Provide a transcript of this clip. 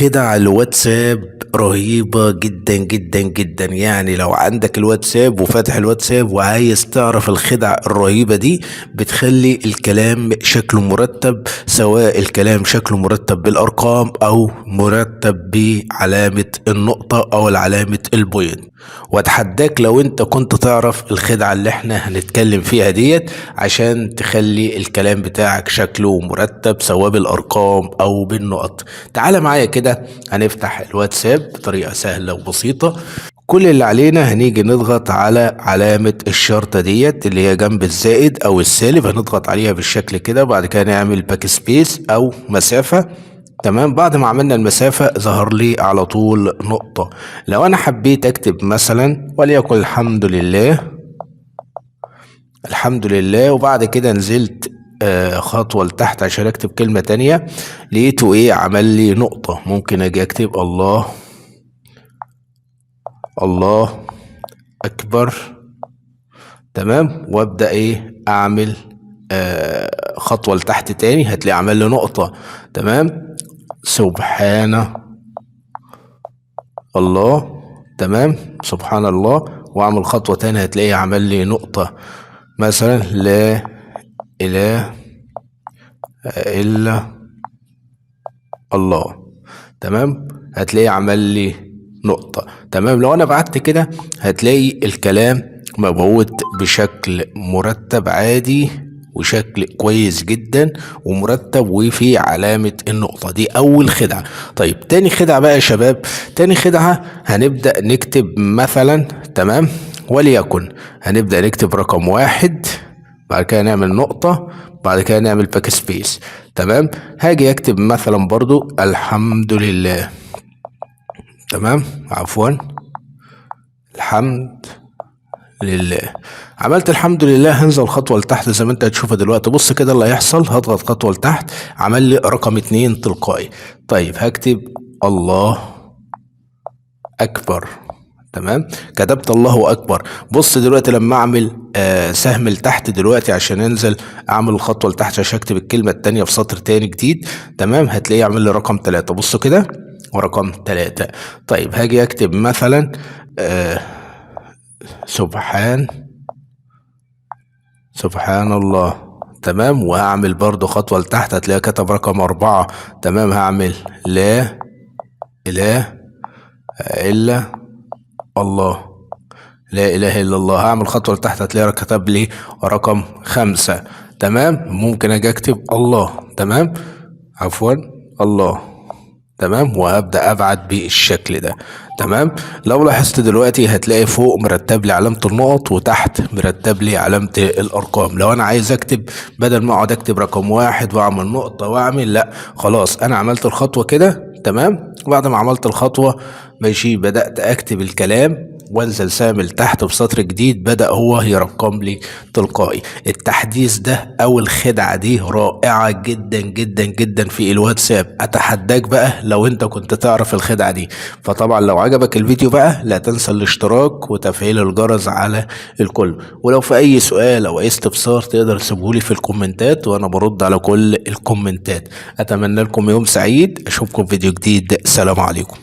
خدع الواتساب رهيبة جدا جدا جدا. يعني لو عندك الواتساب وفاتح الواتساب وعايز تعرف الخدع الرهيبة دي، بتخلي الكلام شكله مرتب، سواء الكلام شكله مرتب بالأرقام أو مرتب بعلامة النقطة أو علامة البوينت. واتحداك لو انت كنت تعرف الخدعة اللي احنا هنتكلم فيها ديت، عشان تخلي الكلام بتاعك شكله مرتب سواء بالارقام او بالنقط. تعال معايا كده، هنفتح الواتساب بطريقة سهلة وبسيطة. كل اللي علينا هنيجي نضغط على علامة الشرطة ديت اللي هي جنب الزائد او السالب، هنضغط عليها بالشكل كده، وبعد كده نعمل باك سبيس او مسافة. تمام. بعد ما عملنا المسافة ظهر لي على طول نقطة. لو أنا حبيت أكتب مثلا وليكن الحمد لله، الحمد لله، وبعد كده نزلت خطوة لتحت عشان أكتب كلمة تانية، لقيته إيه؟ عمل لي نقطة. ممكن أجي أكتب الله، الله أكبر. تمام. وأبدأ إيه؟ أعمل خطوة لتحت تاني، هتلاقي عمل لي نقطة. تمام. سبحان الله. تمام. سبحان الله. واعمل خطوة تانية هتلاقيه عمل لي نقطة. مثلا لا اله الا الله. تمام. هتلاقيه عمل لي نقطة. تمام. لو انا بعت كده هتلاقي الكلام مبعوث بشكل مرتب عادي، وشكل كويس جدا ومرتب، وفي علامة النقطة. دي أول خدعة. طيب تاني خدعة بقى يا شباب. تاني خدعة هنبدأ نكتب مثلا، تمام، وليكن هنبدأ نكتب رقم 1، بعد كده نعمل نقطة، بعد كده نعمل باك سبيس. تمام. هاجي أكتب مثلا برضو الحمد لله. تمام. عفوا، الحمد لله. عملت الحمد لله، هنزل خطوة لتحت زي ما انت هتشوفها دلوقتي. بص كده اللي هيحصل، هضغط خطوة لتحت، عمل لي رقم 2 تلقائي. طيب هكتب الله أكبر. تمام. كتبت الله أكبر. بص دلوقتي لما أعمل سهم لتحت دلوقتي عشان أنزل أعمل الخطوة لتحت عشان أكتب الكلمة التانية في سطر تاني جديد، تمام، هتلاقيه يعمل لي رقم 3. بصوا كده، ورقم 3. طيب هاجي أكتب مثلا سبحان الله. تمام. وهعمل برضو خطوة لتحت، هتلاقي كتب رقم 4. تمام. هعمل لا إله إلا الله، لا إله إلا الله. هعمل خطوة لتحت، هتلاقي كتب لي رقم 5. تمام. ممكن أجي أكتب الله. تمام. عفوا، الله. تمام. وهبدأ أبعت بالشكل ده. تمام. لو لاحظت دلوقتي هتلاقي فوق مرتب لي علامة النقط، وتحت مرتب لي علامة الأرقام. لو أنا عايز أكتب، بدل ما أقعد أكتب رقم 1 وأعمل نقطة وأعمل، لأ خلاص أنا عملت الخطوة كده. تمام. بعد ما عملت الخطوة ماشي، بدأت أكتب الكلام وانزل سامل تحت بسطر جديد، بدأ هو يرقم لي تلقائي. التحديث ده او الخدعة دي رائعة جدا جدا جدا في الواتساب. اتحداك بقى لو انت كنت تعرف الخدعة دي. فطبعا لو عجبك الفيديو بقى لا تنسى الاشتراك وتفعيل الجرس على الكل. ولو في اي سؤال او اي استفسار تقدر تسيبهولي في الكومنتات، وانا برد على كل الكومنتات. اتمنى لكم يوم سعيد، اشوفكم في فيديو جديد. سلام عليكم.